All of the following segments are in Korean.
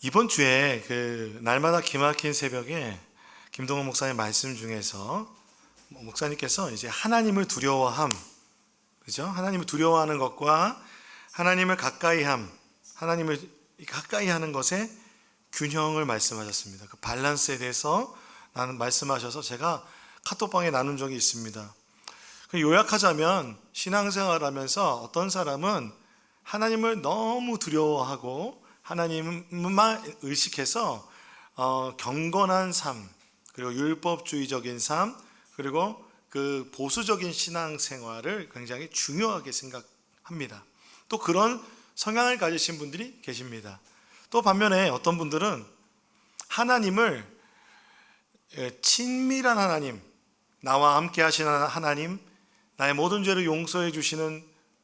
이번 주에 날마다 기막힌 새벽에 김동원 목사님 말씀 중에서 목사님께서 이제 하나님을 두려워함, 그죠? 하나님을 두려워하는 것과 하나님을 가까이함, 하나님을 가까이 하는 것의 균형을 말씀하셨습니다. 그 밸런스에 대해서 말씀하셔서 제가 카톡방에 나눈 적이 있습니다. 요약하자면 신앙생활하면서 어떤 사람은 하나님을 너무 두려워하고 하나님만 의식해서 경건한 삶, 그리고 율법주의적인 삶, 그리고 그 보수적인 신앙생활을 굉장히 중요하게 생각합니다. 또 그런 성향을 가지신 분들이 계십니다. 또 반면에 어떤 분들은 하나님을 친밀한 하나님, 나와 함께 하시는 하나님, 나의 모든 죄를 용서해 주시는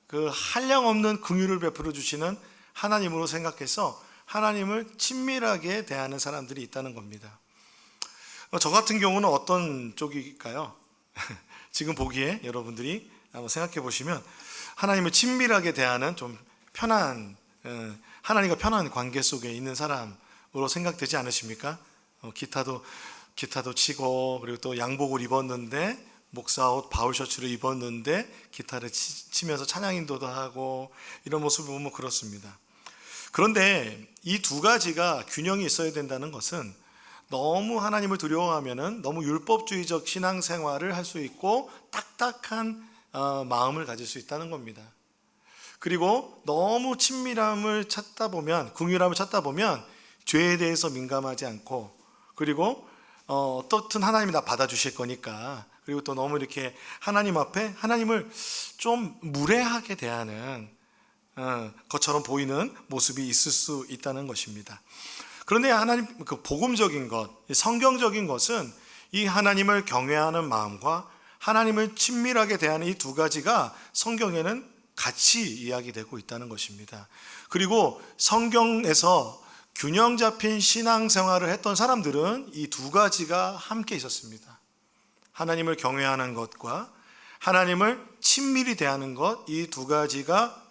그 한량없는 긍휼을 베풀어 주시는 하나님으로 생각해서 하나님을 친밀하게 대하는 사람들이 있다는 겁니다. 저 같은 경우는 어떤 쪽일까요? 지금 보기에 여러분들이 한번 생각해 보시면 하나님을 친밀하게 대하는 좀 편한, 하나님과 편한 관계 속에 있는 사람으로 생각되지 않으십니까? 기타도 치고, 그리고 또 양복을 입었는데 목사 옷 바울 셔츠를 입었는데 기타를 치면서 찬양 인도도 하고 이런 모습을 보면 그렇습니다. 그런데 이 두 가지가 균형이 있어야 된다는 것은 너무 하나님을 두려워하면은 너무 율법주의적 신앙생활을 할 수 있고 딱딱한 마음을 가질 수 있다는 겁니다. 그리고 너무 친밀함을 찾다 보면, 긍휼함을 찾다 보면 죄에 대해서 민감하지 않고, 그리고 어떻든 하나님이 나 받아주실 거니까, 그리고 또 너무 이렇게 하나님 앞에 하나님을 좀 무례하게 대하는 것처럼 보이는 모습이 있을 수 있다는 것입니다. 그런데 하나님 그 복음적인 것, 성경적인 것은 이 하나님을 경외하는 마음과 하나님을 친밀하게 대하는 이 두 가지가 성경에는 같이 이야기되고 있다는 것입니다. 그리고 성경에서 균형 잡힌 신앙생활을 했던 사람들은 이 두 가지가 함께 있었습니다. 하나님을 경외하는 것과 하나님을 친밀히 대하는 것, 이 두 가지가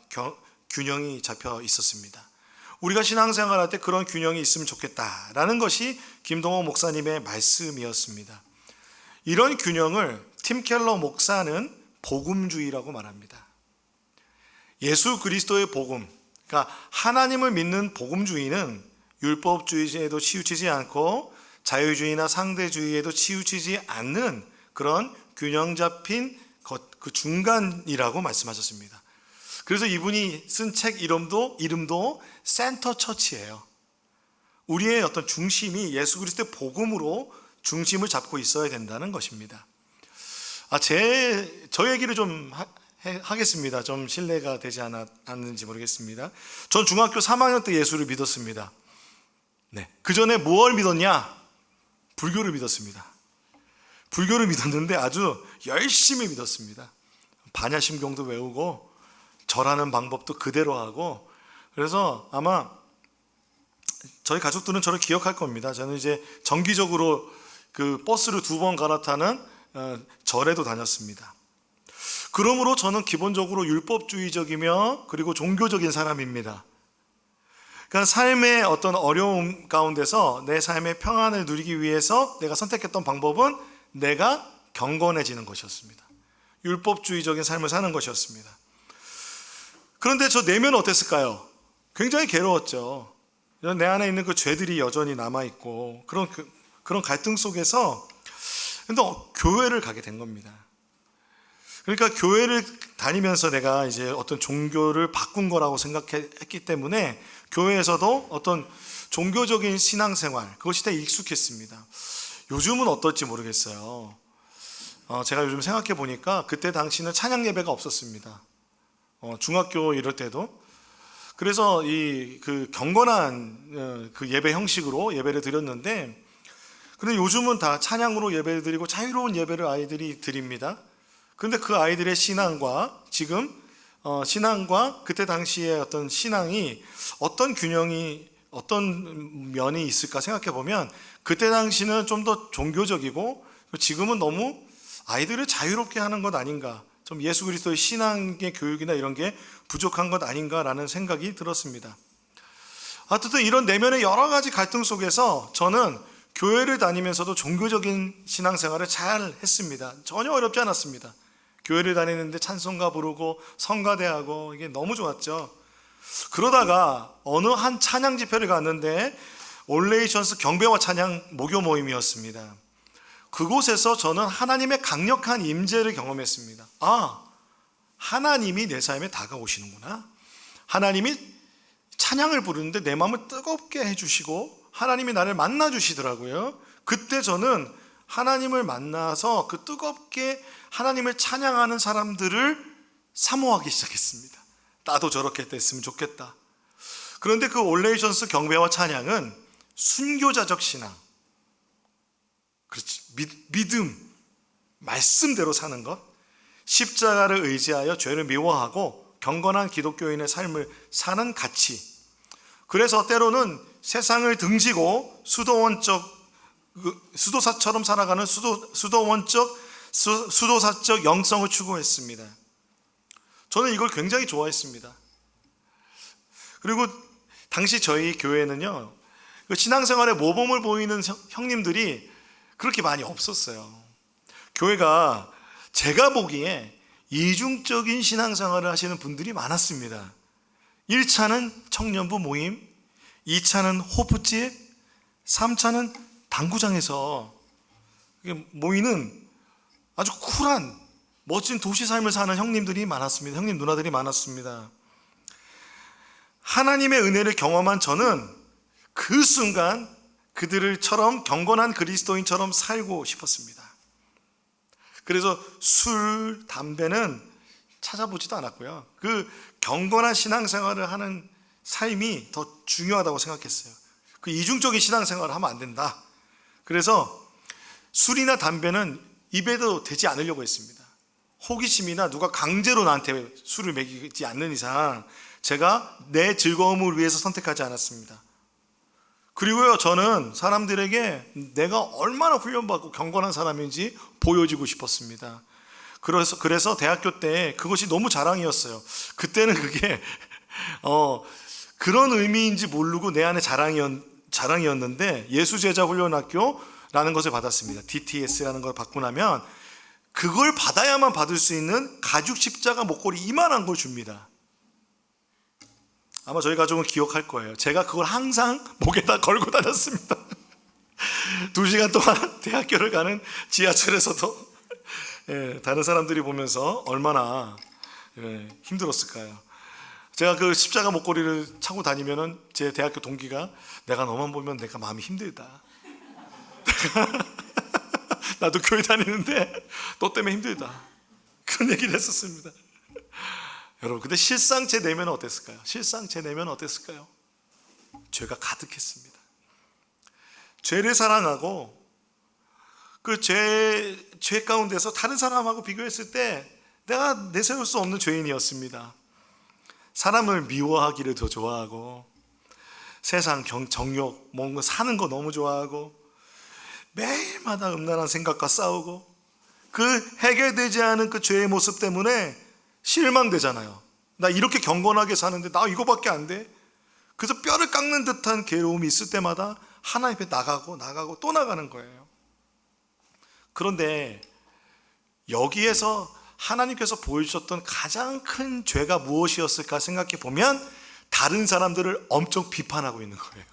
균형이 잡혀 있었습니다. 우리가 신앙생활할 때 그런 균형이 있으면 좋겠다라는 것이 김동원 목사님의 말씀이었습니다. 이런 균형을 팀 켈러 목사는 복음주의라고 말합니다. 예수 그리스도의 복음, 그러니까 하나님을 믿는 복음주의는 율법주의에도 치우치지 않고 자유주의나 상대주의에도 치우치지 않는 그런 균형 잡힌 그 중간이라고 말씀하셨습니다. 그래서 이분이 쓴 책 이름도 센터 처치예요. 우리의 어떤 중심이 예수 그리스도의 복음으로 중심을 잡고 있어야 된다는 것입니다. 저 얘기를 좀 하겠습니다. 좀 신뢰가 되지 않았는지 모르겠습니다. 전 중학교 3학년 때 예수를 믿었습니다. 네. 그 전에 뭘 믿었냐? 불교를 믿었습니다. 불교를 믿었는데 아주 열심히 믿었습니다. 반야심경도 외우고 절하는 방법도 그대로 하고, 그래서 아마 저희 가족들은 저를 기억할 겁니다. 저는 이제 정기적으로 그 버스를 2번 갈아타는 절에도 다녔습니다. 그러므로 저는 기본적으로 율법주의적이며 그리고 종교적인 사람입니다. 그러니까 삶의 어떤 어려움 가운데서 내 삶의 평안을 누리기 위해서 내가 선택했던 방법은 내가 경건해지는 것이었습니다. 율법주의적인 삶을 사는 것이었습니다. 그런데 저 내면은 어땠을까요? 굉장히 괴로웠죠. 내 안에 있는 그 죄들이 여전히 남아있고 그런 갈등 속에서 근데 교회를 가게 된 겁니다. 그러니까 교회를 다니면서 내가 이제 어떤 종교를 바꾼 거라고 생각했기 때문에 교회에서도 어떤 종교적인 신앙생활, 그것이 되게 익숙했습니다. 요즘은 어떨지 모르겠어요. 제가 요즘 생각해 보니까 그때 당시는 찬양 예배가 없었습니다. 중학교 이럴 때도. 그래서 그 경건한 그 예배 형식으로 예배를 드렸는데, 근데 요즘은 다 찬양으로 예배를 드리고 자유로운 예배를 아이들이 드립니다. 그런데 그 아이들의 신앙과 지금 신앙과 그때 당시의 어떤 신앙이 어떤 균형이 어떤 면이 있을까 생각해 보면 그때 당시는 좀 더 종교적이고 지금은 너무 아이들을 자유롭게 하는 것 아닌가, 좀 예수 그리스도의 신앙의 교육이나 이런 게 부족한 것 아닌가라는 생각이 들었습니다. 어쨌든 이런 내면의 여러 가지 갈등 속에서 저는 교회를 다니면서도 종교적인 신앙생활을 잘 했습니다. 전혀 어렵지 않았습니다. 교회를 다니는데 찬송가 부르고 성가대하고 이게 너무 좋았죠. 그러다가 어느 한 찬양 집회를 갔는데 올레이션스 경배와 찬양 모교 모임이었습니다. 그곳에서 저는 하나님의 강력한 임재를 경험했습니다. 하나님이 내 삶에 다가오시는구나. 하나님이 찬양을 부르는데 내 마음을 뜨겁게 해주시고 하나님이 나를 만나주시더라고요. 그때 저는 하나님을 만나서 그 뜨겁게 하나님을 찬양하는 사람들을 사모하기 시작했습니다. 나도 저렇게 됐으면 좋겠다. 그런데 그 올레이션스 경배와 찬양은 순교자적 신앙, 그렇지, 믿음, 말씀대로 사는 것, 십자가를 의지하여 죄를 미워하고 경건한 기독교인의 삶을 사는 가치. 그래서 때로는 세상을 등지고 수도사처럼 살아가는 수도사적 영성을 추구했습니다. 저는 이걸 굉장히 좋아했습니다. 그리고 당시 저희 교회는요, 신앙생활에 모범을 보이는 형님들이 그렇게 많이 없었어요. 교회가 제가 보기에 이중적인 신앙생활을 하시는 분들이 많았습니다. 1차는 청년부 모임, 2차는 호프집, 3차는 당구장에서 모이는 아주 쿨한 멋진 도시 삶을 사는 형님들이 많았습니다. 형님 누나들이 많았습니다. 하나님의 은혜를 경험한 저는 그 순간 그들처럼 경건한 그리스도인처럼 살고 싶었습니다. 그래서 술, 담배는 찾아보지도 않았고요. 그 경건한 신앙생활을 하는 삶이 더 중요하다고 생각했어요. 그 이중적인 신앙생활을 하면 안 된다. 그래서 술이나 담배는 입에도 대지 않으려고 했습니다. 호기심이나 누가 강제로 나한테 술을 먹이지 않는 이상 제가 내 즐거움을 위해서 선택하지 않았습니다. 그리고요, 저는 사람들에게 내가 얼마나 훈련받고 경건한 사람인지 보여주고 싶었습니다. 그래서 대학교 때 그것이 너무 자랑이었어요. 그때는 그게 그런 의미인지 모르고 내 안에 자랑이었는데 예수제자훈련학교라는 것을 받았습니다. DTS라는 걸 받고 나면 그걸 받아야만 받을 수 있는 가죽 십자가 목걸이 이만한 걸 줍니다. 아마 저희 가족은 기억할 거예요. 제가 그걸 항상 목에다 걸고 다녔습니다. 2시간 동안 대학교를 가는 지하철에서도 다른 사람들이 보면서 얼마나 힘들었을까요? 제가 그 십자가 목걸이를 차고 다니면은 제 대학교 동기가 내가 너만 보면 내가 마음이 힘들다. 나도 교회 다니는데 너 때문에 힘들다. 그런 얘기를 했었습니다. 여러분, 근데 실상 제 내면은 어땠을까요? 실상 제 내면은 어땠을까요? 죄가 가득했습니다. 죄를 사랑하고 그 죄 가운데서 다른 사람하고 비교했을 때 내가 내세울 수 없는 죄인이었습니다. 사람을 미워하기를 더 좋아하고 세상 정욕, 뭔가 사는 거 너무 좋아하고 매일마다 음란한 생각과 싸우고 그 해결되지 않은 그 죄의 모습 때문에 실망되잖아요. 나 이렇게 경건하게 사는데 나 이거밖에 안 돼. 그래서 뼈를 깎는 듯한 괴로움이 있을 때마다 하나님 앞에 나가고 또 나가는 거예요. 그런데 여기에서 하나님께서 보여주셨던 가장 큰 죄가 무엇이었을까 생각해 보면 다른 사람들을 엄청 비판하고 있는 거예요.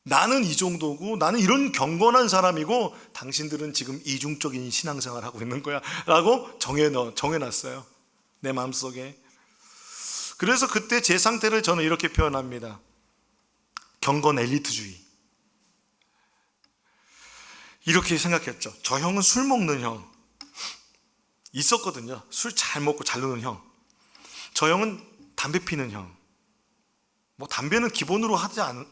나는 이 정도고 나는 이런 경건한 사람이고 당신들은 지금 이중적인 신앙생활을 하고 있는 거야 라고 정해놨어요. 내 마음속에. 그래서 그때 제 상태를 저는 이렇게 표현합니다. 경건 엘리트주의. 이렇게 생각했죠. 저 형은 술 먹는 형 있었거든요. 술 잘 먹고 잘 노는 형. 저 형은 담배 피는 형. 뭐 담배는 기본으로 하는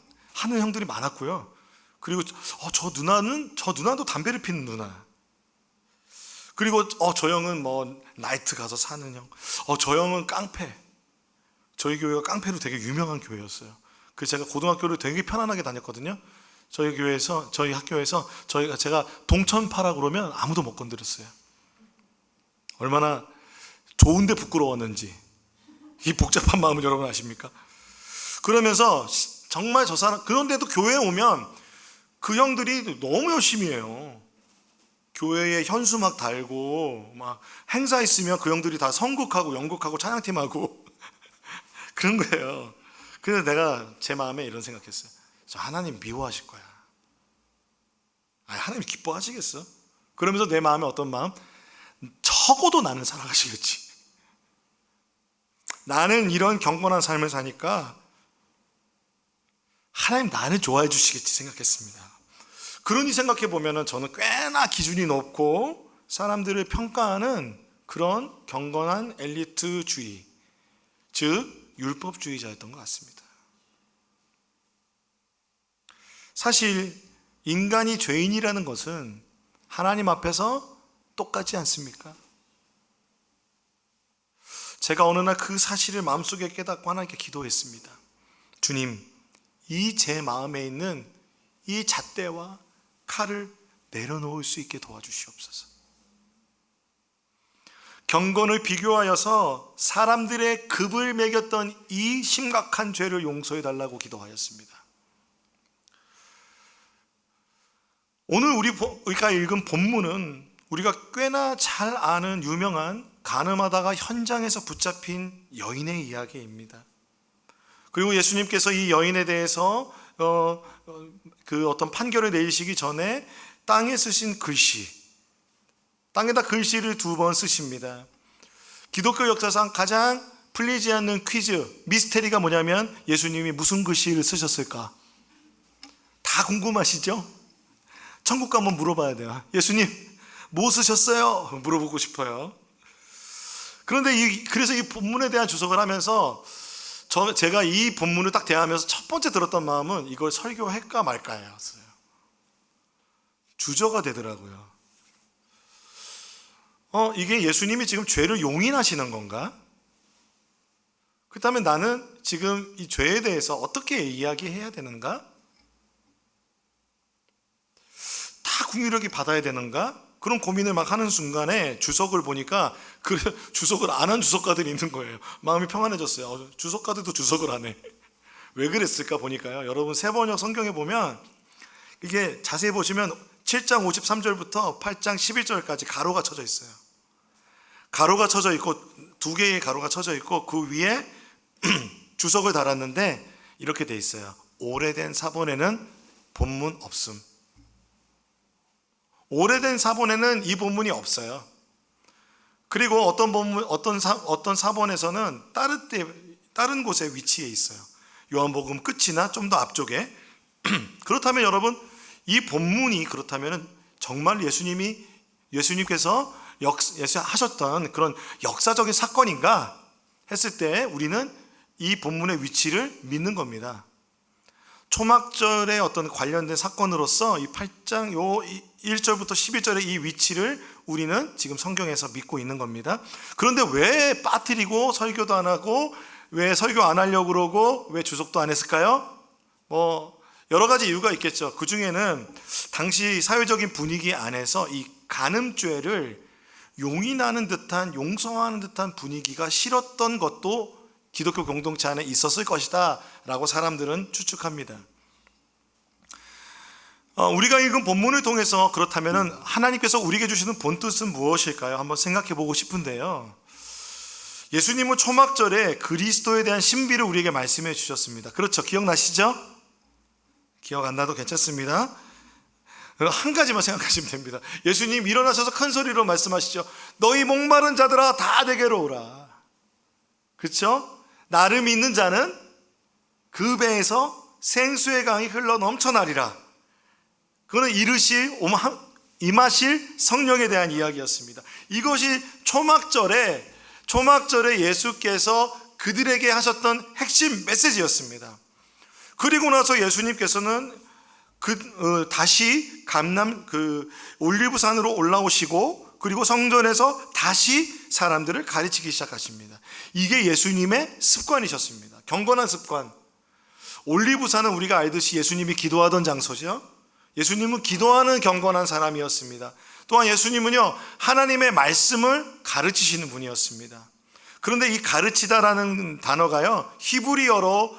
형들이 많았고요. 그리고 저 누나도 담배를 피는 누나. 그리고 저 형은 뭐 나이트 가서 사는 형. 저 형은 깡패. 저희 교회가 깡패로 되게 유명한 교회였어요. 그래서 제가 고등학교를 되게 편안하게 다녔거든요. 저희 학교에서 제가 동천파라 그러면 아무도 못 건드렸어요. 얼마나 좋은데 부끄러웠는지 이 복잡한 마음을 여러분 아십니까? 그러면서 정말 저 사람, 그런데도 교회에 오면 그 형들이 너무 열심히 해요. 교회에 현수막 달고 막 행사 있으면 그 형들이 다 선곡하고 연극하고 찬양팀하고 그런 거예요. 그래서 내가 제 마음에 이런 생각했어요. 저 하나님 미워하실 거야. 아니, 하나님 기뻐하시겠어? 그러면서 내 마음에 어떤 마음? 적어도 나는 살아가시겠지. 나는 이런 경건한 삶을 사니까 하나님 나를 좋아해 주시겠지 생각했습니다. 그러니 생각해 보면은 저는 꽤나 기준이 높고 사람들을 평가하는 그런 경건한 엘리트주의, 즉 율법주의자였던 것 같습니다. 사실 인간이 죄인이라는 것은 하나님 앞에서 똑같지 않습니까? 제가 어느 날 그 사실을 마음속에 깨닫고 하나님께 기도했습니다. 주님, 이 제 마음에 있는 이 잣대와 칼을 내려놓을 수 있게 도와주시옵소서. 경건을 비교하여서 사람들의 급을 매겼던 이 심각한 죄를 용서해 달라고 기도하였습니다. 오늘 우리가 읽은 본문은 우리가 꽤나 잘 아는 유명한 간음하다가 현장에서 붙잡힌 여인의 이야기입니다. 그리고 예수님께서 이 여인에 대해서 그 어떤 판결을 내리시기 전에 땅에 쓰신 글씨, 땅에다 글씨를 2번 쓰십니다. 기독교 역사상 가장 풀리지 않는 퀴즈, 미스테리가 뭐냐면 예수님이 무슨 글씨를 쓰셨을까? 다 궁금하시죠? 천국 가면 물어봐야 돼요. 예수님 뭐 쓰셨어요? 물어보고 싶어요. 그런데 그래서 이 본문에 대한 주석을 하면서 제가 이 본문을 딱 대하면서 첫 번째 들었던 마음은 이걸 설교할까 말까였어요. 주저가 되더라고요. 이게 예수님이 지금 죄를 용인하시는 건가? 그렇다면 나는 지금 이 죄에 대해서 어떻게 이야기해야 되는가? 다 긍휼하게 받아야 되는가? 그런 고민을 막 하는 순간에 주석을 보니까 주석을 안 한 주석가들이 있는 거예요. 마음이 평안해졌어요. 주석가들도 주석을 안 해. 왜 그랬을까 보니까요. 여러분 세번역 성경에 보면 이게 자세히 보시면 7장 53절부터 8장 11절까지 가로가 쳐져 있어요. 가로가 쳐져 있고 2개의 가로가 쳐져 있고 그 위에 주석을 달았는데 이렇게 돼 있어요. 오래된 사본에는 본문 없음. 오래된 사본에는 이 본문이 없어요. 그리고 어떤 사본에서는 다른 곳에 위치해 있어요. 요한복음 끝이나 좀 더 앞쪽에. 그렇다면 여러분, 이 본문이 그렇다면 정말 예수님께서 하셨던 그런 역사적인 사건인가 했을 때 우리는 이 본문의 위치를 믿는 겁니다. 초막절에 어떤 관련된 사건으로서 이 8장 1절부터 11절의 이 위치를 우리는 지금 성경에서 믿고 있는 겁니다. 그런데 왜 빠뜨리고 설교도 안 하고 왜 설교 안 하려고 그러고 왜 주석도 안 했을까요? 여러 가지 이유가 있겠죠. 그 중에는 당시 사회적인 분위기 안에서 이 간음죄를 용인하는 듯한 용서하는 듯한 분위기가 싫었던 것도 기독교 공동체 안에 있었을 것이다 라고 사람들은 추측합니다. 우리가 읽은 본문을 통해서 그렇다면 하나님께서 우리에게 주시는 본뜻은 무엇일까요? 한번 생각해 보고 싶은데요. 예수님은 초막절에 그리스도에 대한 신비를 우리에게 말씀해 주셨습니다. 그렇죠? 기억나시죠? 기억 안 나도 괜찮습니다. 한 가지만 생각하시면 됩니다. 예수님 일어나셔서 큰 소리로 말씀하시죠. 너희 목마른 자들아 다 내게로 오라. 그렇죠? 나를 믿는 자는 그 배에서 생수의 강이 흘러 넘쳐나리라. 그거는 임하실 성령에 대한 이야기였습니다. 이것이 초막절에 예수께서 그들에게 하셨던 핵심 메시지였습니다. 그리고 나서 예수님께서는 다시 올리브산으로 올라오시고 그리고 성전에서 다시 사람들을 가르치기 시작하십니다. 이게 예수님의 습관이셨습니다. 경건한 습관. 올리브산은 우리가 알듯이 예수님이 기도하던 장소죠. 예수님은 기도하는 경건한 사람이었습니다. 또한 예수님은요, 하나님의 말씀을 가르치시는 분이었습니다. 그런데 이 가르치다라는 단어가요, 히브리어로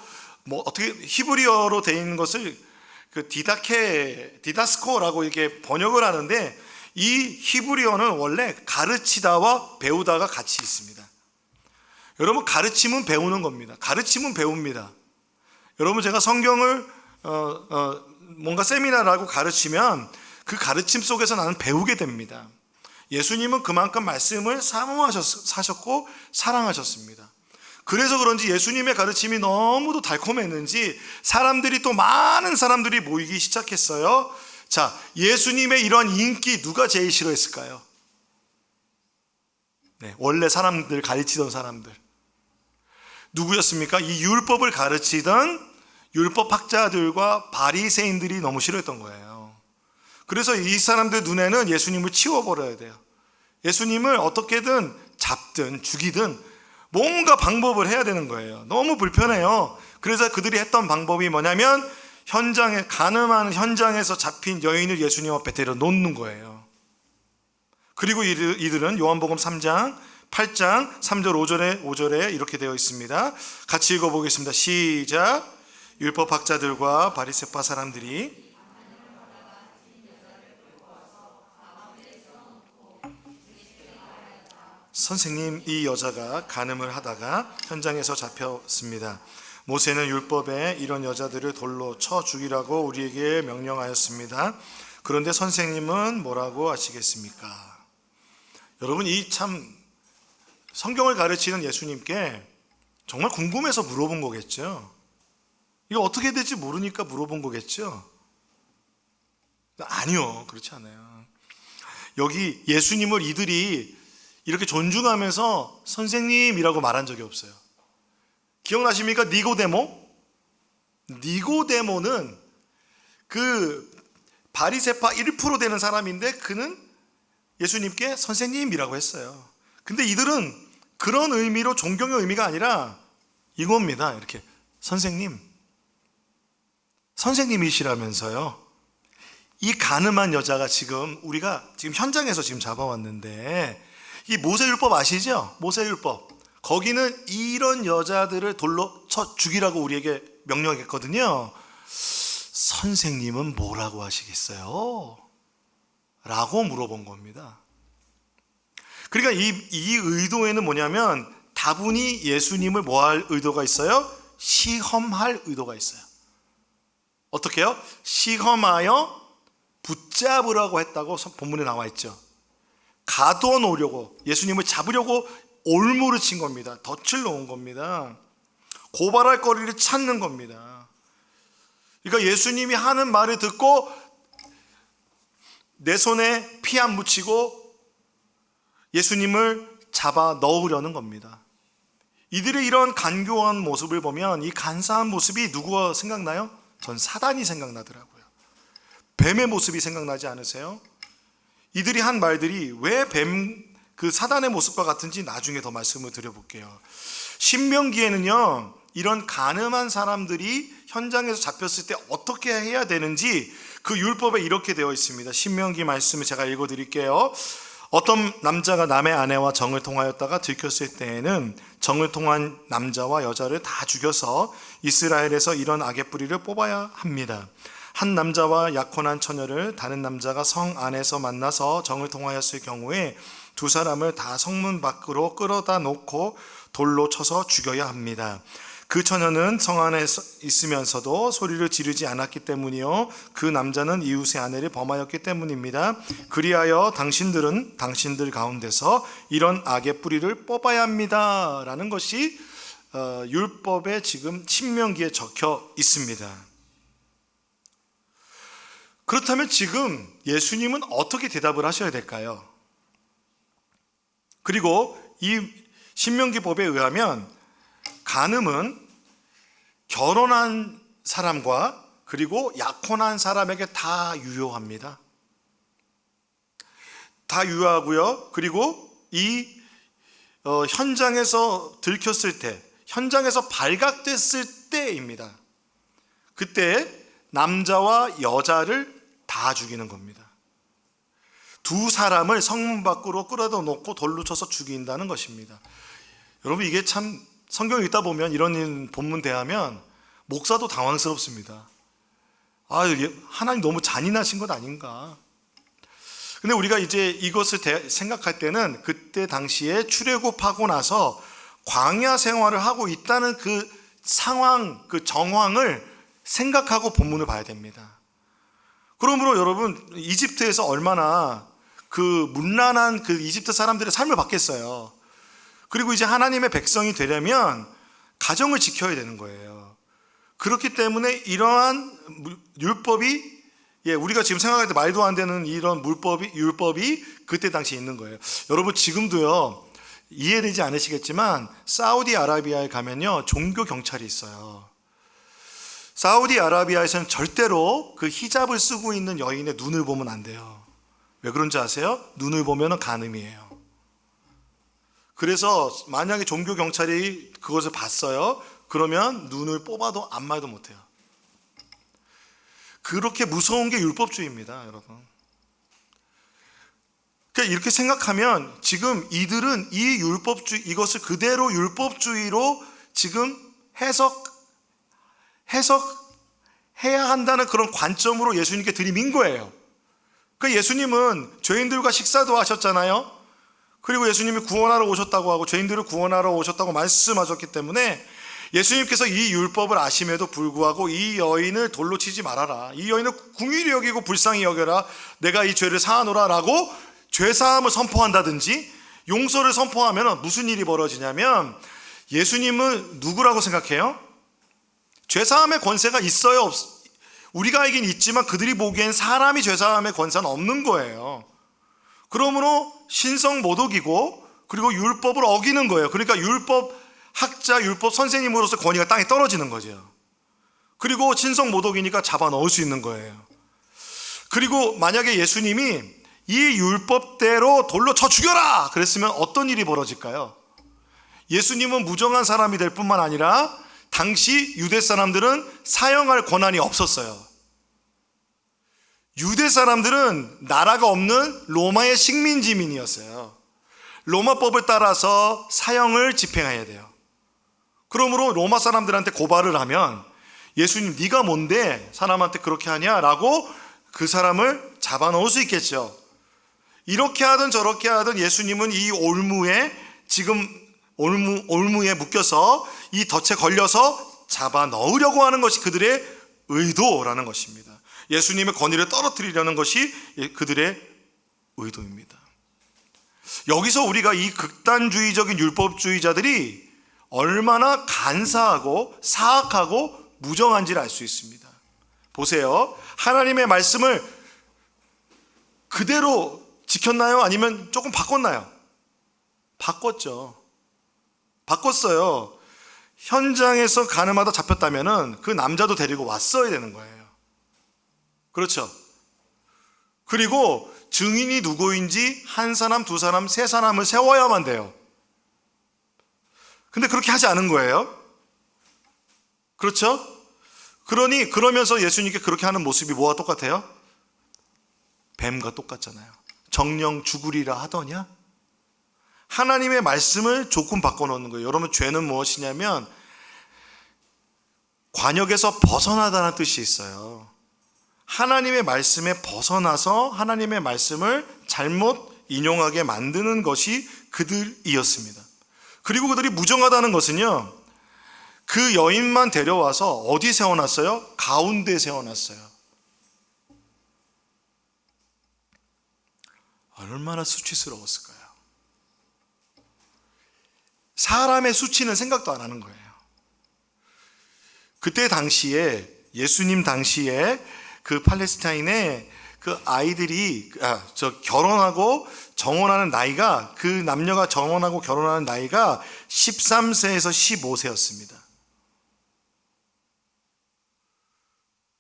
뭐 어떻게 히브리어로 되어 있는 것을 그 디다스코라고 이렇게 번역을 하는데, 이 히브리어는 원래 가르치다와 배우다가 같이 있습니다. 여러분, 가르침은 배우는 겁니다. 가르침은 배웁니다. 여러분, 제가 성경을 뭔가 세미나를 하고 가르치면 그 가르침 속에서 나는 배우게 됩니다. 예수님은 그만큼 말씀을 사모하셨고 사랑하셨습니다. 그래서 그런지 예수님의 가르침이 너무도 달콤했는지 사람들이, 또 많은 사람들이 모이기 시작했어요. 자, 예수님의 이런 인기 누가 제일 싫어했을까요? 네, 원래 사람들 가르치던 사람들 누구였습니까? 이 율법을 가르치던 율법학자들과 바리새인들이 너무 싫어했던 거예요. 그래서 이 사람들 눈에는 예수님을 치워버려야 돼요. 예수님을 어떻게든 잡든 죽이든 뭔가 방법을 해야 되는 거예요. 너무 불편해요. 그래서 그들이 했던 방법이 뭐냐면, 가늠한 현장에서 잡힌 여인을 예수님 앞에 데려 놓는 거예요. 그리고 이들은 요한복음 3장 8장 3절 5절에 이렇게 되어 있습니다. 같이 읽어보겠습니다. 시작. 율법학자들과 바리새파 사람들이 선생님, 이 여자가 간음을 하다가 현장에서 잡혔습니다. 모세는 율법에 이런 여자들을 돌로 쳐 죽이라고 우리에게 명령하였습니다. 그런데 선생님은 뭐라고 하시겠습니까? 여러분, 이 참 성경을 가르치는 예수님께 정말 궁금해서 물어본 거겠죠. 이거 어떻게 될지 모르니까 물어본 거겠죠. 아니요, 그렇지 않아요. 여기 예수님을 이들이 이렇게 존중하면서 선생님이라고 말한 적이 없어요. 기억나십니까? 니고데모는 그 바리새파 1% 되는 사람인데 그는 예수님께 선생님이라고 했어요. 근데 이들은 그런 의미로 존경의 의미가 아니라 이겁니다. 이렇게 선생님이시라면서요. 이 가늠한 여자가 우리가 지금 현장에서 잡아왔는데, 이 모세율법 아시죠? 모세율법. 거기는 이런 여자들을 돌로 쳐 죽이라고 우리에게 명령했거든요. 선생님은 뭐라고 하시겠어요? 라고 물어본 겁니다. 그러니까 이 의도에는 뭐냐면, 다분히 예수님을 뭐 할 의도가 있어요? 시험할 의도가 있어요. 어떻게요? 시험하여 붙잡으라고 했다고 본문에 나와 있죠. 가둬놓으려고, 예수님을 잡으려고 올무를 친 겁니다. 덫을 놓은 겁니다. 고발할 거리를 찾는 겁니다. 그러니까 예수님이 하는 말을 듣고 내 손에 피 안 묻히고 예수님을 잡아 넣으려는 겁니다. 이들의 이런 간교한 모습을 보면, 이 간사한 모습이 누구가 생각나요? 전 사단이 생각나더라고요. 뱀의 모습이 생각나지 않으세요? 이들이 한 말들이 왜 그 사단의 모습과 같은지 나중에 더 말씀을 드려볼게요. 신명기에는요, 이런 간음한 사람들이 현장에서 잡혔을 때 어떻게 해야 되는지 그 율법에 이렇게 되어 있습니다. 신명기 말씀을 제가 읽어드릴게요. 어떤 남자가 남의 아내와 정을 통하였다가 들켰을 때에는 정을 통한 남자와 여자를 다 죽여서 이스라엘에서 이런 악의 뿌리를 뽑아야 합니다. 한 남자와 약혼한 처녀를 다른 남자가 성 안에서 만나서 정을 통하였을 경우에 두 사람을 다 성문 밖으로 끌어다 놓고 돌로 쳐서 죽여야 합니다. 그 처녀는 성 안에 있으면서도 소리를 지르지 않았기 때문이요, 그 남자는 이웃의 아내를 범하였기 때문입니다. 그리하여 당신들 가운데서 이런 악의 뿌리를 뽑아야 합니다 라는 것이 율법에 지금 신명기에 적혀 있습니다. 그렇다면 지금 예수님은 어떻게 대답을 하셔야 될까요? 그리고 이 신명기법에 의하면 간음은 결혼한 사람과 그리고 약혼한 사람에게 다 유효합니다. 다 유효하고요. 그리고 이 현장에서 들켰을 때, 현장에서 발각됐을 때입니다. 그때 남자와 여자를 다 죽이는 겁니다. 두 사람을 성문 밖으로 끌어다 놓고 돌로 쳐서 죽인다는 것입니다. 여러분, 이게 참 성경 읽다 보면, 이런 본문 대하면 목사도 당황스럽습니다. 하나님 너무 잔인하신 것 아닌가. 근데 우리가 이제 이것을 생각할 때는 그때 당시에 출애굽하고 나서 광야 생활을 하고 있다는 그 상황, 그 정황을 생각하고 본문을 봐야 됩니다. 그러므로 여러분, 이집트에서 얼마나 그 문란한 그 이집트 사람들의 삶을 받겠어요. 그리고 이제 하나님의 백성이 되려면 가정을 지켜야 되는 거예요. 그렇기 때문에 이러한 율법이, 우리가 지금 생각할 때 말도 안 되는 이런 율법이 그때 당시에 있는 거예요. 여러분, 지금도요, 이해되지 않으시겠지만 사우디아라비아에 가면요, 종교 경찰이 있어요. 사우디아라비아에서는 절대로 그 히잡을 쓰고 있는 여인의 눈을 보면 안 돼요. 왜 그런지 아세요? 눈을 보면 간음이에요. 그래서 만약에 종교 경찰이 그것을 봤어요, 그러면 눈을 뽑아도 아무 말도 못해요. 그렇게 무서운 게 율법주의입니다, 여러분. 그러니까 이렇게 생각하면 지금 이들은 이 이것을 그대로 율법주의로 지금 해석해야 한다는 그런 관점으로 예수님께 들이민 거예요. 그 예수님은 죄인들과 식사도 하셨잖아요. 그리고 예수님이 구원하러 오셨다고 하고 죄인들을 구원하러 오셨다고 말씀하셨기 때문에 예수님께서 이 율법을 아심에도 불구하고 이 여인을 돌로 치지 말아라, 이 여인을 궁휼히 여기고 불쌍히 여겨라, 내가 이 죄를 사하노라 라고 죄사함을 선포한다든지 용서를 선포하면 무슨 일이 벌어지냐면, 예수님은 누구라고 생각해요? 죄사함의 권세가 있어요? 우리가 알긴 있지만 그들이 보기엔 사람이 죄사함의 권세는 없는 거예요. 그러므로 신성 모독이고, 그리고 율법을 어기는 거예요. 그러니까 율법 학자, 율법 선생님으로서 권위가 땅에 떨어지는 거죠. 그리고 신성 모독이니까 잡아 넣을 수 있는 거예요. 그리고 만약에 예수님이 이 율법대로 돌로 쳐 죽여라 그랬으면 어떤 일이 벌어질까요? 예수님은 무정한 사람이 될 뿐만 아니라 당시 유대 사람들은 사형할 권한이 없었어요. 유대 사람들은 나라가 없는 로마의 식민지민이었어요. 로마법을 따라서 사형을 집행해야 돼요. 그러므로 로마 사람들한테 고발을 하면, 예수님 네가 뭔데 사람한테 그렇게 하냐라고 그 사람을 잡아넣을 수 있겠죠. 이렇게 하든 저렇게 하든 예수님은 이 올무에 묶여서 이 덫에 걸려서 잡아넣으려고 하는 것이 그들의 의도라는 것입니다. 예수님의 권위를 떨어뜨리려는 것이 그들의 의도입니다. 여기서 우리가 이 극단주의적인 율법주의자들이 얼마나 간사하고 사악하고 무정한지를 알 수 있습니다. 보세요. 하나님의 말씀을 그대로 지켰나요? 아니면 조금 바꿨나요? 바꿨어요. 현장에서 가늠하다 잡혔다면 그 남자도 데리고 왔어야 되는 거예요. 그렇죠? 그리고 증인이 누구인지 한 사람, 두 사람, 세 사람을 세워야만 돼요. 근데 그렇게 하지 않은 거예요. 그렇죠? 그러면서 예수님께 그렇게 하는 모습이 뭐와 똑같아요? 뱀과 똑같잖아요. 정령 죽으리라 하더냐? 하나님의 말씀을 조금 바꿔놓는 거예요. 여러분, 죄는 무엇이냐면 관역에서 벗어나다는 뜻이 있어요. 하나님의 말씀에 벗어나서 하나님의 말씀을 잘못 인용하게 만드는 것이 그들이었습니다. 그리고 그들이 무정하다는 것은요, 그 여인만 데려와서 어디 세워놨어요? 가운데 세워놨어요. 얼마나 수치스러웠을까요? 사람의 수치는 생각도 안 하는 거예요. 그때 당시에, 예수님 당시에 그 팔레스타인에 그 아이들이 결혼하고 정혼하는 나이가, 그 남녀가 정혼하고 결혼하는 나이가 13세에서 15세였습니다.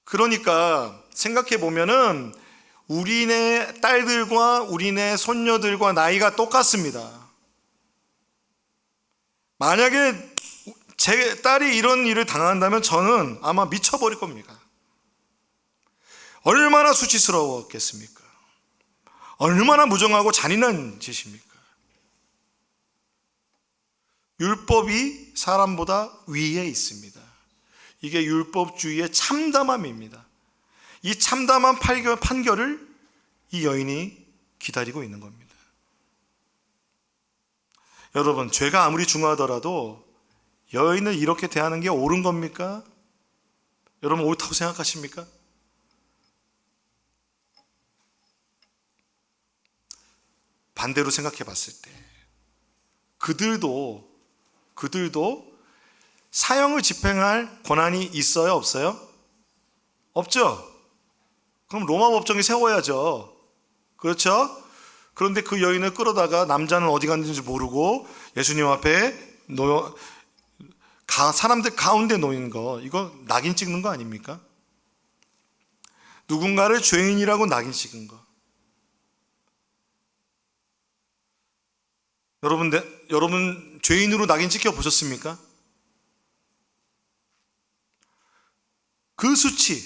그러니까 생각해 보면은 우리네 딸들과 우리네 손녀들과 나이가 똑같습니다. 만약에 제 딸이 이런 일을 당한다면 저는 아마 미쳐버릴 겁니다. 얼마나 수치스러웠겠습니까? 얼마나 무정하고 잔인한 짓입니까? 율법이 사람보다 위에 있습니다. 이게 율법주의의 참담함입니다. 이 참담한 판결을 이 여인이 기다리고 있는 겁니다. 여러분, 죄가 아무리 중하더라도 여인을 이렇게 대하는 게 옳은 겁니까? 여러분, 옳다고 생각하십니까? 반대로 생각해 봤을 때 그들도 사형을 집행할 권한이 있어요? 없어요? 없죠? 그럼 로마 법정에 세워야죠. 그렇죠? 그런데 그 여인을 끌어다가 남자는 어디 갔는지 모르고 예수님 앞에 사람들 가운데 놓인 거, 이거 낙인 찍는 거 아닙니까? 누군가를 죄인이라고 낙인 찍은 거. 여러분 죄인으로 낙인 찍혀 보셨습니까? 그 수치,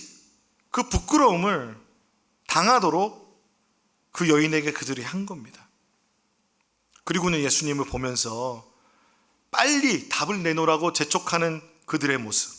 그 부끄러움을 당하도록 그 여인에게 그들이 한 겁니다. 그리고는 예수님을 보면서 빨리 답을 내놓으라고 재촉하는 그들의 모습,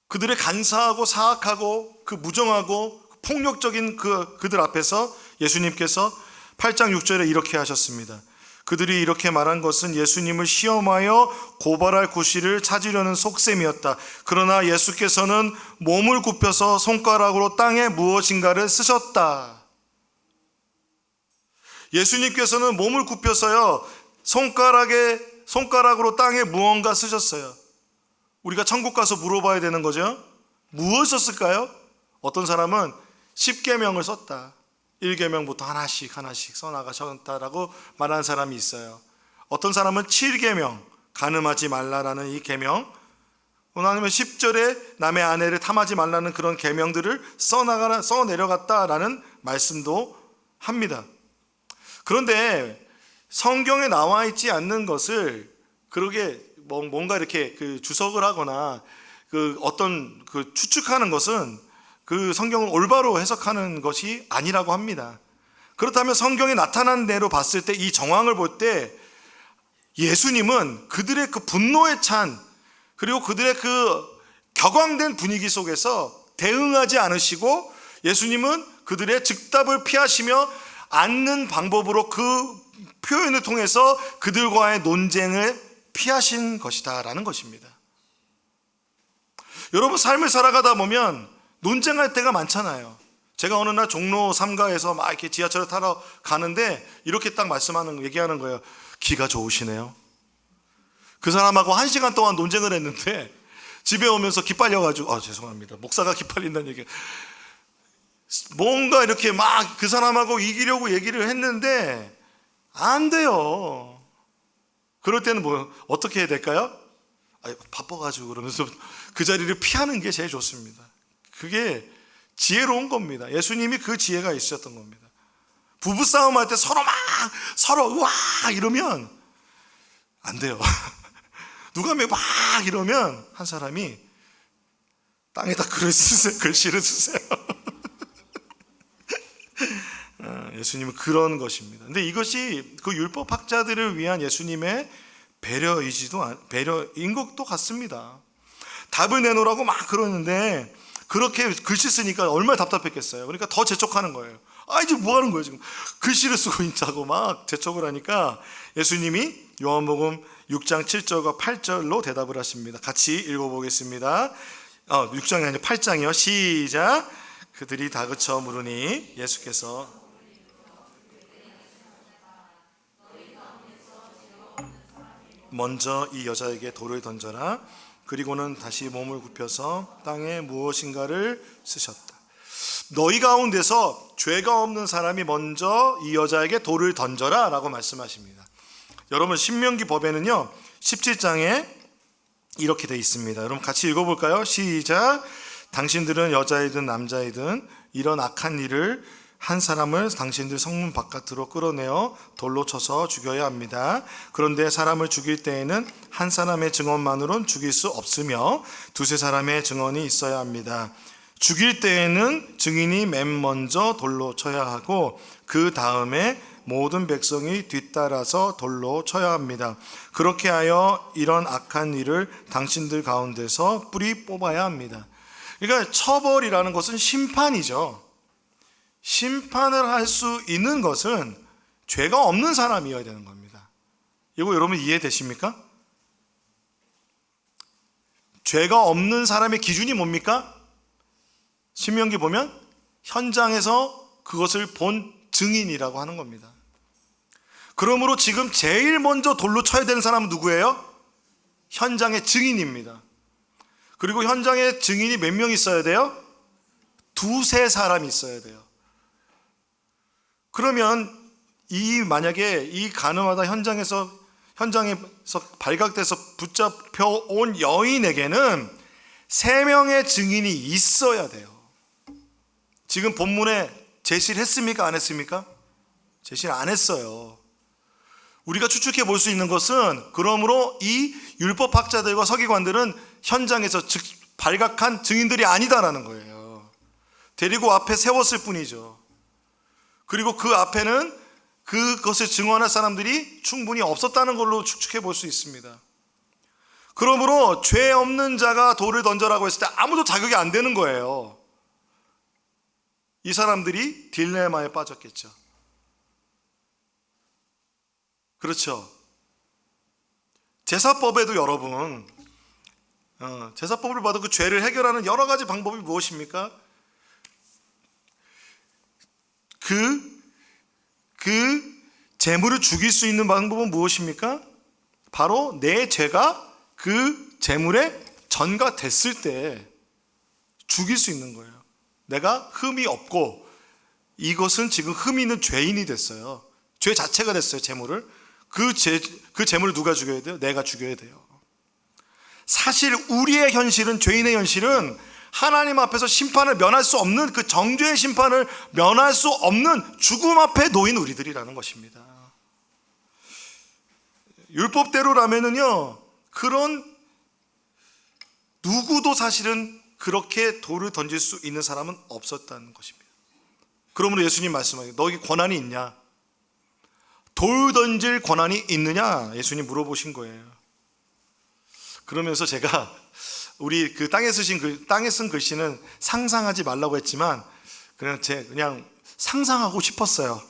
그들의 간사하고 사악하고 그 무정하고 폭력적인 그들 앞에서 예수님께서 8장 6절에 이렇게 하셨습니다. 그들이 이렇게 말한 것은 예수님을 시험하여 고발할 구실을 찾으려는 속셈이었다. 그러나 예수께서는 몸을 굽혀서 손가락으로 땅에 무엇인가를 쓰셨다. 예수님께서는 몸을 굽혀서요, 손가락으로 땅에 무언가 쓰셨어요. 우리가 천국 가서 물어봐야 되는 거죠. 무엇을 썼을까요? 어떤 사람은 10계명을 썼다. 1계명부터 하나씩 써나가셨다라고 말하는 사람이 있어요. 어떤 사람은 7계명, 간음하지 말라라는 이 계명, 아니면 10절에 남의 아내를 탐하지 말라는 그런 계명들을 써내려갔다라는 말씀도 합니다. 그런데 성경에 나와 있지 않는 것을 그러게 뭔가 이렇게 주석을 하거나 어떤 추측하는 것은 그 성경을 올바로 해석하는 것이 아니라고 합니다. 그렇다면 성경에 나타난 대로 봤을 때, 이 정황을 볼 때 예수님은 그들의 그 분노에 찬, 그리고 그들의 그 격앙된 분위기 속에서 대응하지 않으시고, 예수님은 그들의 즉답을 피하시며 않는 방법으로 그 표현을 통해서 그들과의 논쟁을 피하신 것이다 라는 것입니다. 여러분, 삶을 살아가다 보면 논쟁할 때가 많잖아요. 제가 어느 날 종로 3가에서 막 이렇게 지하철을 타러 가는데 이렇게 딱 얘기하는 거예요. 기가 좋으시네요. 그 사람하고 1시간 동안 논쟁을 했는데 집에 오면서 기빨려가지고, 죄송합니다, 목사가 기빨린다는 얘기, 뭔가 이렇게 막 그 사람하고 이기려고 얘기를 했는데 안 돼요. 그럴 때는 어떻게 해야 될까요? 바빠가지고 그러면서 그 자리를 피하는 게 제일 좋습니다. 그게 지혜로운 겁니다. 예수님이 그 지혜가 있으셨던 겁니다. 부부싸움 할 때 서로 와 이러면 안 돼요. 누가 막 이러면 한 사람이 땅에다 글씨를 쓰세요. 예수님은 그런 것입니다. 근데 이것이 그 율법학자들을 위한 예수님의 배려인 것도 같습니다. 답을 내놓으라고 막 그러는데 그렇게 글씨 쓰니까 얼마나 답답했겠어요. 그러니까 더 재촉하는 거예요. 이제 뭐 하는 거예요 지금? 글씨를 쓰고 있다고 막 재촉을 하니까 예수님이 요한복음 6장 7절과 8절로 대답을 하십니다. 같이 읽어보겠습니다. 6장이 아니라 8장이요. 시작. 그들이 다그쳐 물으니 예수께서 먼저 이 여자에게 돌을 던져라. 그리고는 다시 몸을 굽혀서 땅에 무엇인가를 쓰셨다. 너희 가운데서 죄가 없는 사람이 먼저 이 여자에게 돌을 던져라 라고 말씀하십니다. 여러분, 신명기 법에는요 17장에 이렇게 돼 있습니다. 여러분 같이 읽어볼까요? 시작. 당신들은 여자이든 남자이든 이런 악한 일을 한 사람을 당신들 성문 바깥으로 끌어내어 돌로 쳐서 죽여야 합니다. 그런데 사람을 죽일 때에는 한 사람의 증언만으로는 죽일 수 없으며 두세 사람의 증언이 있어야 합니다. 죽일 때에는 증인이 맨 먼저 돌로 쳐야 하고 그 다음에 모든 백성이 뒤따라서 돌로 쳐야 합니다. 그렇게 하여 이런 악한 일을 당신들 가운데서 뿌리 뽑아야 합니다. 그러니까 처벌이라는 것은 심판이죠. 심판을 할 수 있는 것은 죄가 없는 사람이어야 되는 겁니다. 이거 여러분 이해되십니까? 죄가 없는 사람의 기준이 뭡니까? 신명기 보면 현장에서 그것을 본 증인이라고 하는 겁니다. 그러므로 지금 제일 먼저 돌로 쳐야 되는 사람은 누구예요? 현장의 증인입니다. 그리고 현장에 증인이 몇 명 있어야 돼요? 두세 사람이 있어야 돼요. 그러면 만약에 이 가늠하다 현장에서 발각돼서 붙잡혀 온 여인에게는 3명의 증인이 있어야 돼요. 지금 본문에 제시를 했습니까? 안 했습니까? 제시를 안 했어요. 우리가 추측해 볼 수 있는 것은, 그러므로 이 율법학자들과 서기관들은 현장에서 발각한 증인들이 아니다라는 거예요. 데리고 앞에 세웠을 뿐이죠. 그리고 그 앞에는 그것을 증언할 사람들이 충분히 없었다는 걸로 추측해 볼 수 있습니다. 그러므로 죄 없는 자가 돌을 던져라고 했을 때 아무도 자격이 안 되는 거예요. 이 사람들이 딜레마에 빠졌겠죠. 그렇죠. 제사법에도 여러분, 제사법을 봐도 그 죄를 해결하는 여러 가지 방법이 무엇입니까? 그 재물을 죽일 수 있는 방법은 무엇입니까? 바로 내 죄가 그 재물에 전가됐을 때 죽일 수 있는 거예요. 내가 흠이 없고 이것은 지금 흠이 있는 죄인이 됐어요. 죄 자체가 됐어요. 재물을. 그 재물을 누가 죽여야 돼요? 내가 죽여야 돼요. 사실 우리의 현실은, 죄인의 현실은 하나님 앞에서 심판을 면할 수 없는, 그 정죄의 심판을 면할 수 없는 죽음 앞에 놓인 우리들이라는 것입니다. 율법대로라면은요, 그런 누구도 사실은 그렇게 돌을 던질 수 있는 사람은 없었다는 것입니다. 그러므로 예수님 말씀하기를, 너에게 권한이 있냐? 돌 던질 권한이 있느냐? 예수님 물어보신 거예요. 그러면서 제가 우리 그 땅에 쓴 글씨는 상상하지 말라고 했지만 그냥 상상하고 싶었어요.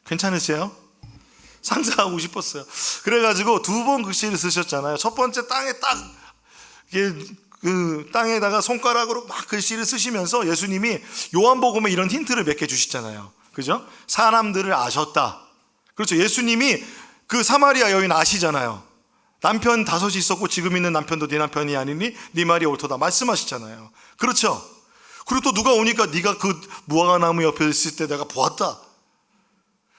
괜찮으세요? 상상하고 싶었어요. 그래가지고 2번 글씨를 쓰셨잖아요. 첫 번째 땅에 딱 그 땅에다가 손가락으로 막 글씨를 쓰시면서 예수님이 요한복음에 이런 힌트를 몇 개 주시잖아요. 그죠? 사람들을 아셨다. 그렇죠. 예수님이 그 사마리아 여인 아시잖아요. 남편 5이 있었고 지금 있는 남편도 네 남편이 아니니 네 말이 옳도다 말씀하시잖아요. 그렇죠. 그리고 또 누가 오니까 네가 그 무화과나무 옆에 있을 때 내가 보았다.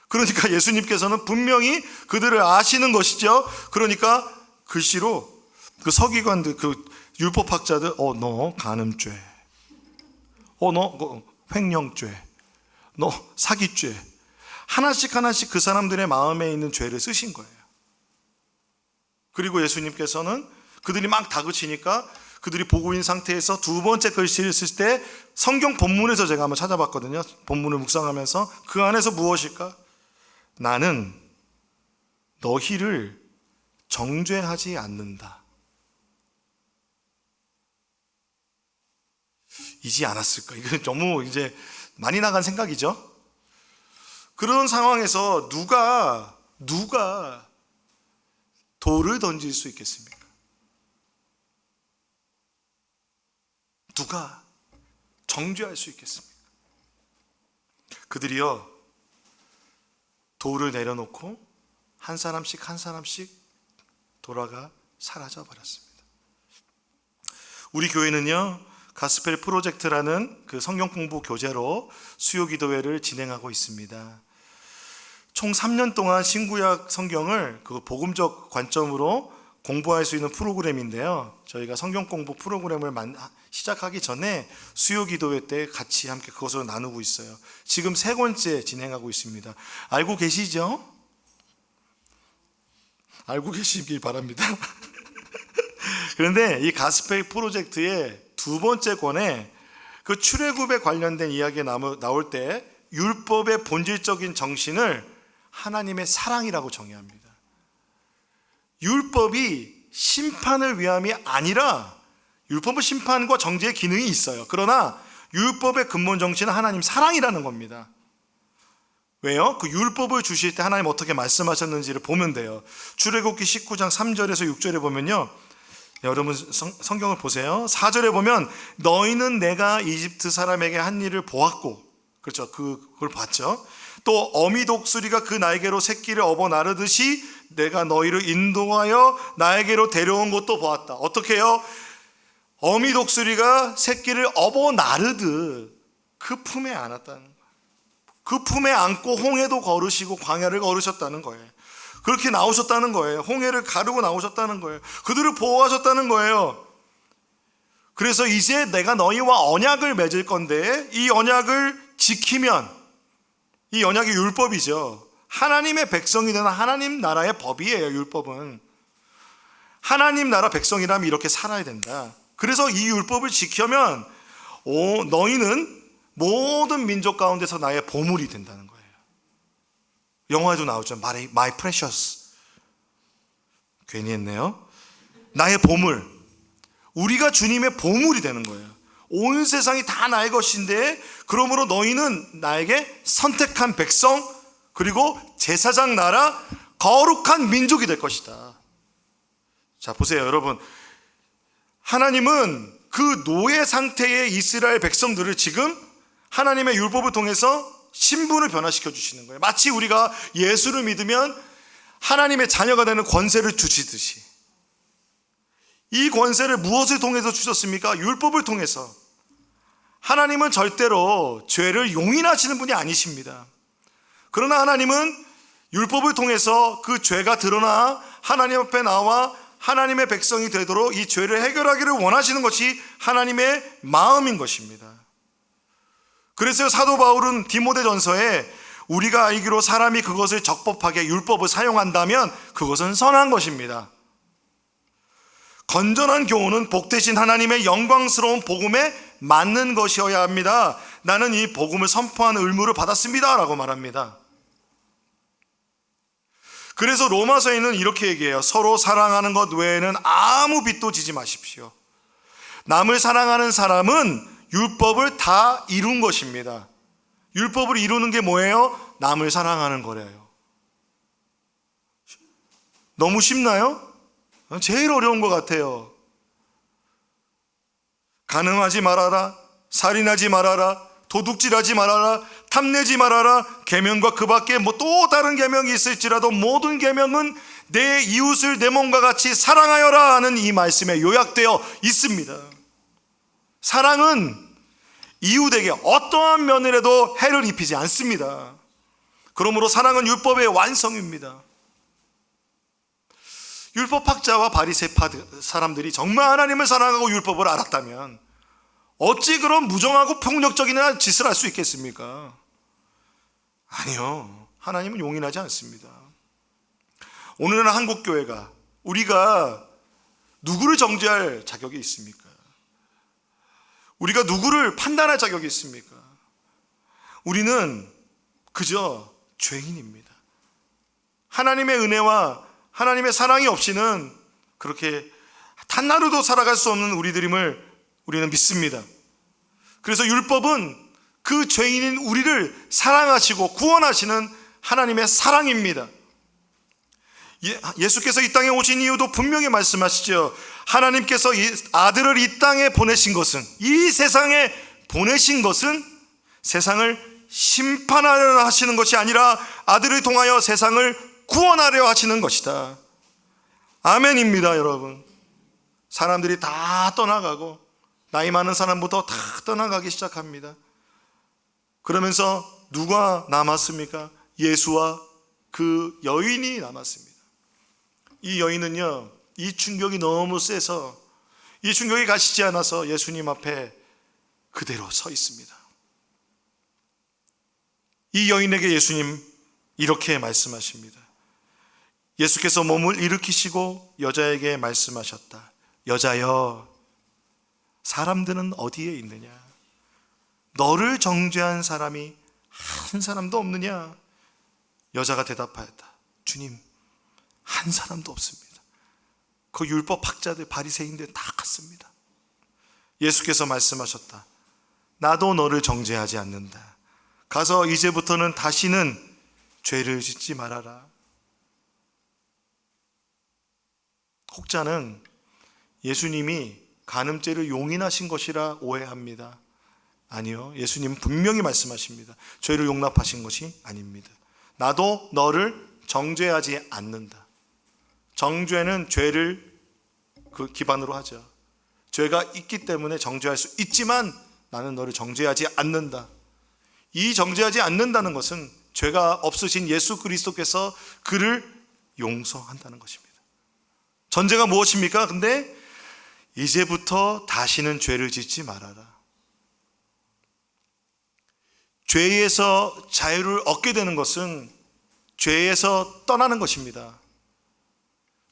그러니까 예수님께서는 분명히 그들을 아시는 것이죠. 그러니까 글씨로 그 서기관들, 그 율법학자들, 너 간음죄, 너 횡령죄, 너 사기죄, 하나씩 그 사람들의 마음에 있는 죄를 쓰신 거예요. 그리고 예수님께서는 그들이 막 다그치니까 그들이 보고 있는 상태에서 2번째 글씨를 쓸 때 성경 본문에서 제가 한번 찾아봤거든요. 본문을 묵상하면서 그 안에서 무엇일까? 나는 너희를 정죄하지 않는다. 이지 않았을까? 이건 너무 이제 많이 나간 생각이죠. 그런 상황에서 누가 돌을 던질 수 있겠습니까? 누가 정죄할 수 있겠습니까? 그들이요, 돌을 내려놓고 한 사람씩 돌아가 사라져 버렸습니다. 우리 교회는요, 가스펠 프로젝트라는 그 성경 공부 교재로 수요 기도회를 진행하고 있습니다. 총 3년 동안 신구약 성경을 그 복음적 관점으로 공부할 수 있는 프로그램인데요. 저희가 성경 공부 프로그램을 시작하기 전에 수요 기도회 때 같이 함께 그것을 나누고 있어요. 지금 3권째 진행하고 있습니다. 알고 계시죠? 알고 계시길 바랍니다. 그런데 이 가스펠 프로젝트의 2번째 권에 그 출애굽에 관련된 이야기가 나올 때 율법의 본질적인 정신을 하나님의 사랑이라고 정의합니다. 율법이 심판을 위함이 아니라, 율법은 심판과 정죄의 기능이 있어요. 그러나 율법의 근본 정신은 하나님 사랑이라는 겁니다. 왜요? 그 율법을 주실 때 하나님 어떻게 말씀하셨는지를 보면 돼요. 출애굽기 19장 3절에서 6절에 보면요, 여러분 성경을 보세요. 4절에 보면 너희는 내가 이집트 사람에게 한 일을 보았고, 그렇죠, 그걸 봤죠. 또 어미 독수리가 그 날개로 새끼를 업어 나르듯이 내가 너희를 인도하여 나에게로 데려온 것도 보았다. 어떻게 해요? 어미 독수리가 새끼를 업어 나르듯 그 품에 안았다는 거예요. 그 품에 안고 홍해도 걸으시고 광야를 걸으셨다는 거예요. 그렇게 나오셨다는 거예요. 홍해를 가르고 나오셨다는 거예요. 그들을 보호하셨다는 거예요. 그래서 이제 내가 너희와 언약을 맺을 건데, 이 언약을 지키면, 이 언약이 율법이죠. 하나님의 백성이 되는 하나님 나라의 법이에요. 율법은 하나님 나라 백성이라면 이렇게 살아야 된다. 그래서 이 율법을 지키면 너희는 모든 민족 가운데서 나의 보물이 된다는 거예요. 영화에도 나오죠. My precious. 괜히 했네요. 나의 보물. 우리가 주님의 보물이 되는 거예요. 온 세상이 다 나의 것인데, 그러므로 너희는 나에게 선택한 백성, 그리고 제사장 나라, 거룩한 민족이 될 것이다. 자, 보세요, 여러분. 하나님은 그 노예 상태의 이스라엘 백성들을 지금 하나님의 율법을 통해서 신분을 변화시켜 주시는 거예요. 마치 우리가 예수를 믿으면 하나님의 자녀가 되는 권세를 주시듯이. 이 권세를 무엇을 통해서 주셨습니까? 율법을 통해서. 하나님은 절대로 죄를 용인하시는 분이 아니십니다. 그러나 하나님은 율법을 통해서 그 죄가 드러나 하나님 앞에 나와 하나님의 백성이 되도록 이 죄를 해결하기를 원하시는 것이 하나님의 마음인 것입니다. 그래서 사도 바울은 디모데전서에 우리가 알기로 사람이 그것을 적법하게 율법을 사용한다면 그것은 선한 것입니다. 건전한 교훈은 복되신 하나님의 영광스러운 복음에 맞는 것이어야 합니다. 나는 이 복음을 선포하는 의무를 받았습니다 라고 말합니다. 그래서 로마서에는 이렇게 얘기해요. 서로 사랑하는 것 외에는 아무 빚도 지지 마십시오. 남을 사랑하는 사람은 율법을 다 이룬 것입니다. 율법을 이루는 게 뭐예요? 남을 사랑하는 거래요. 너무 쉽나요? 제일 어려운 것 같아요. 간음하지 말아라, 살인하지 말아라, 도둑질하지 말아라, 탐내지 말아라, 계명과 그 밖에 또 다른 계명이 있을지라도 모든 계명은 내 이웃을 내 몸과 같이 사랑하여라 하는 이 말씀에 요약되어 있습니다. 사랑은 이웃에게 어떠한 면이라도 해를 입히지 않습니다. 그러므로 사랑은 율법의 완성입니다. 율법학자와 바리새파 사람들이 정말 하나님을 사랑하고 율법을 알았다면 어찌 그런 무정하고 폭력적인 짓을 할 수 있겠습니까? 아니요, 하나님은 용인하지 않습니다. 오늘날 한국교회가, 우리가 누구를 정죄할 자격이 있습니까? 우리가 누구를 판단할 자격이 있습니까? 우리는 그저 죄인입니다. 하나님의 은혜와 하나님의 사랑이 없이는 그렇게 단나루도 살아갈 수 없는 우리들임을 우리는 믿습니다. 그래서 율법은 그 죄인인 우리를 사랑하시고 구원하시는 하나님의 사랑입니다. 예수께서 이 땅에 오신 이유도 분명히 말씀하시죠. 하나님께서 아들을 이 땅에 보내신 것은, 이 세상에 보내신 것은 세상을 심판하려 하시는 것이 아니라 아들을 통하여 세상을 구원하려 하시는 것이다. 아멘입니다. 여러분, 사람들이 다 떠나가고 나이 많은 사람부터 다 떠나가기 시작합니다. 그러면서 누가 남았습니까? 예수와 그 여인이 남았습니다. 이 여인은요, 이 충격이 너무 세서, 이 충격이 가시지 않아서 예수님 앞에 그대로 서 있습니다. 이 여인에게 예수님 이렇게 말씀하십니다. 예수께서 몸을 일으키시고 여자에게 말씀하셨다. 여자여, 사람들은 어디에 있느냐? 너를 정죄한 사람이 한 사람도 없느냐? 여자가 대답하였다. 주님, 한 사람도 없습니다. 그 율법 학자들, 바리새인들 다 갔습니다. 예수께서 말씀하셨다. 나도 너를 정죄하지 않는다. 가서 이제부터는 다시는 죄를 짓지 말아라. 혹자는 예수님이 간음죄를 용인하신 것이라 오해합니다. 아니요, 예수님은 분명히 말씀하십니다. 죄를 용납하신 것이 아닙니다. 나도 너를 정죄하지 않는다. 정죄는 죄를 그 기반으로 하죠. 죄가 있기 때문에 정죄할 수 있지만 나는 너를 정죄하지 않는다. 이 정죄하지 않는다는 것은 죄가 없으신 예수 그리스도께서 그를 용서한다는 것입니다. 전제가 무엇입니까? 근데 이제부터 다시는 죄를 짓지 말아라. 죄에서 자유를 얻게 되는 것은 죄에서 떠나는 것입니다.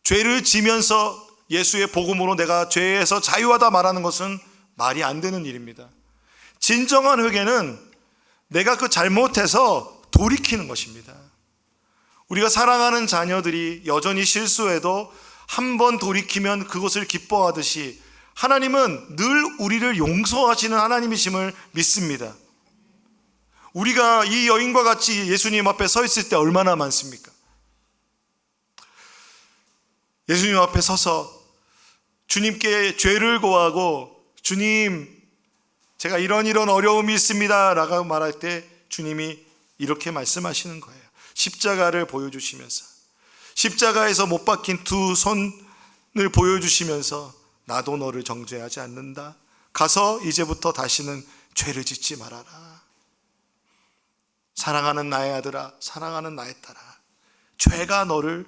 죄를 지면서 예수의 복음으로 내가 죄에서 자유하다 말하는 것은 말이 안 되는 일입니다. 진정한 회개는 내가 그 잘못해서 돌이키는 것입니다. 우리가 사랑하는 자녀들이 여전히 실수해도 한 번 돌이키면 그것을 기뻐하듯이 하나님은 늘 우리를 용서하시는 하나님이심을 믿습니다. 우리가 이 여인과 같이 예수님 앞에 서 있을 때 얼마나 많습니까? 예수님 앞에 서서 주님께 죄를 고하고, 주님, 제가 이런 어려움이 있습니다 라고 말할 때 주님이 이렇게 말씀하시는 거예요. 십자가를 보여주시면서, 십자가에서 못 박힌 두 손을 보여주시면서 나도 너를 정죄하지 않는다. 가서 이제부터 다시는 죄를 짓지 말아라. 사랑하는 나의 아들아, 사랑하는 나의 딸아, 죄가 너를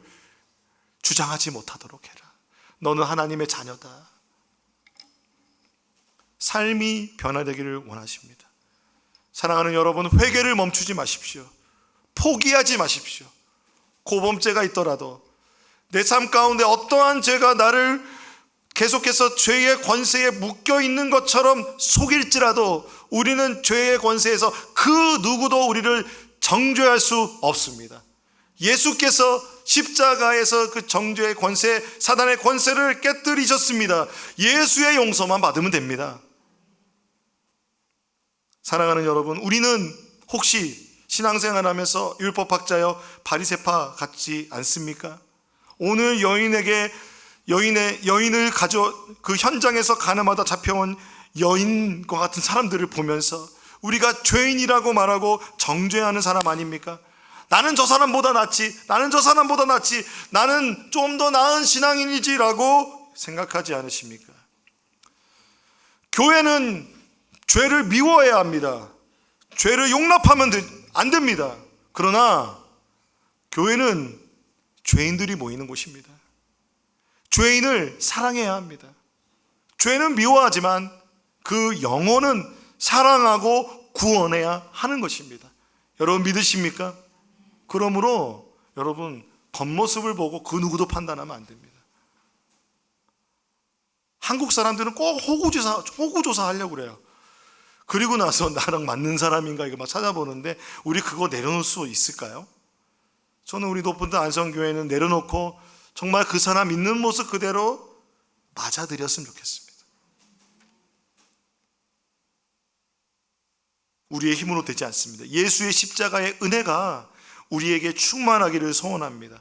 주장하지 못하도록 해라. 너는 하나님의 자녀다. 삶이 변화되기를 원하십니다. 사랑하는 여러분, 회개를 멈추지 마십시오. 포기하지 마십시오. 고범죄가 있더라도, 내 삶 가운데 어떠한 죄가 나를 계속해서 죄의 권세에 묶여 있는 것처럼 속일지라도 우리는 죄의 권세에서 그 누구도 우리를 정죄할 수 없습니다. 예수께서 십자가에서 그 정죄의 권세, 사단의 권세를 깨뜨리셨습니다. 예수의 용서만 받으면 됩니다. 사랑하는 여러분, 우리는 혹시 신앙생활하면서 율법학자여 바리새파 같지 않습니까? 오늘 여인을 그 현장에서 가늠하다 잡혀온 여인과 같은 사람들을 보면서 우리가 죄인이라고 말하고 정죄하는 사람 아닙니까? 나는 저 사람보다 낫지, 나는 저 사람보다 낫지, 나는 좀 더 나은 신앙인이지라고 생각하지 않으십니까? 교회는 죄를 미워해야 합니다. 죄를 용납하면 안 됩니다. 그러나 교회는 죄인들이 모이는 곳입니다. 죄인을 사랑해야 합니다. 죄는 미워하지만 그 영혼은 사랑하고 구원해야 하는 것입니다. 여러분 믿으십니까? 그러므로 여러분, 겉모습을 보고 그 누구도 판단하면 안 됩니다. 한국 사람들은 꼭 호구조사 하려고 그래요. 그리고 나서 나랑 맞는 사람인가 이거 막 찾아보는데, 우리 그거 내려놓을 수 있을까요? 저는 우리 높은 안성교회는 내려놓고 정말 그 사람 있는 모습 그대로 맞아들였으면 좋겠습니다. 우리의 힘으로 되지 않습니다. 예수의 십자가의 은혜가 우리에게 충만하기를 소원합니다.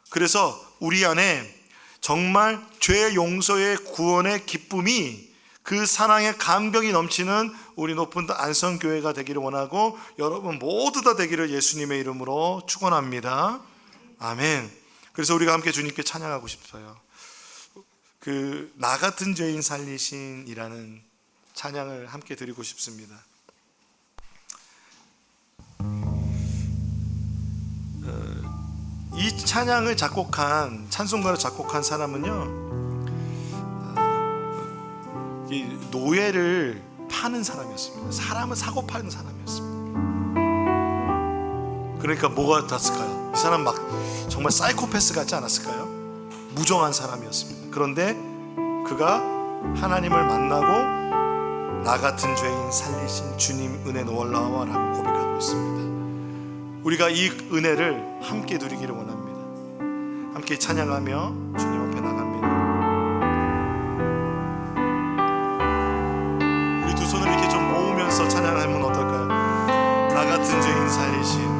그래서 우리 안에 정말 죄 용서의 구원의 기쁨이, 그 사랑의 감격이 넘치는 우리 높은 안성교회가 되기를 원하고, 여러분 모두 다 되기를 예수님의 이름으로 축원합니다. 아멘. 그래서 우리가 함께 주님께 찬양하고 싶어요. 그 나 같은 죄인 살리신이라는 찬양을 함께 드리고 싶습니다. 이 찬양을 작곡한, 찬송가를 작곡한 사람은요, 이 노예를 파는 사람이었습니다. 사람을 사고 파는 사람이었습니다. 그러니까 뭐가 같았을까요? 이 사람 막 정말 사이코패스 같지 않았을까요? 무정한 사람이었습니다. 그런데 그가 하나님을 만나고 나 같은 죄인 살리신 주님 은혜 놀라워라고 고백하고 있습니다. 우리가 이 은혜를 함께 누리기를 원합니다. 함께 찬양하며 주님 앞에 나갑니다. 우리 두 손을 이렇게 좀 모으면서 찬양하면 어떨까요? 나 같은 죄인 살리신